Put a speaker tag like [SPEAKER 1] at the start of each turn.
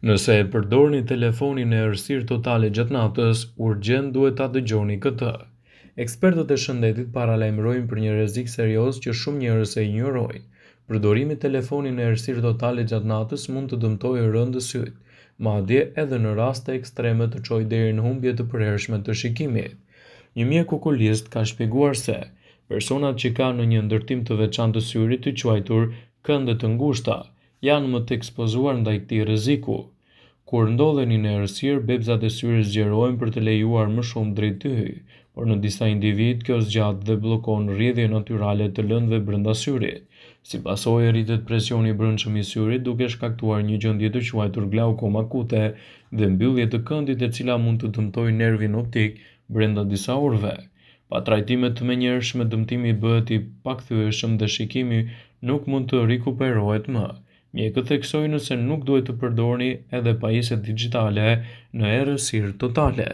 [SPEAKER 1] Nëse e përdorni telefonin në errësirë totale gjatë natës, urgjent duhet ta dëgjoni këtë. Ekspertët e shëndetit paralajmërojnë për një rrezik serioz që shumë njerëz e injorojnë. Përdorimi i telefonit në errësirë totale gjatë natës mund të dëmtojë rënd syt, madje edhe në raste ekstreme të çojë deri në humbje të përhershme të shikimit. Një mjek okulist ka shpjeguar se personat që kanë një ndërtim të veçantë të syrit, i quajtur kënde të ngushta, janë më të ekspozuar ndaj këtij rreziku. Kur ndodheni në errësirë, bebzat e syrit zgjerohen për të lejuar më shumë drejt të hyjë, por në disa individ kjo zgjat dhe bllokon rrjedhjen natyrale të lëndëve brenda syrit. Si pasojë rritet presioni i brendshëm i syrit, duke shkaktuar një gjendje të quajtur glaukom akute dhe mbyllje të këndit, e cila mund të dëmtojë nervin optik brenda disa orëve. Pa trajtime të menjëhershme, dëmtimi bëhet i pakthyeshëm dhe shikimi nuk mund të rikuperohet më. Mjekët theksojnë se nuk duhet të përdorni edhe pajisjet digjitale në errësirë totale.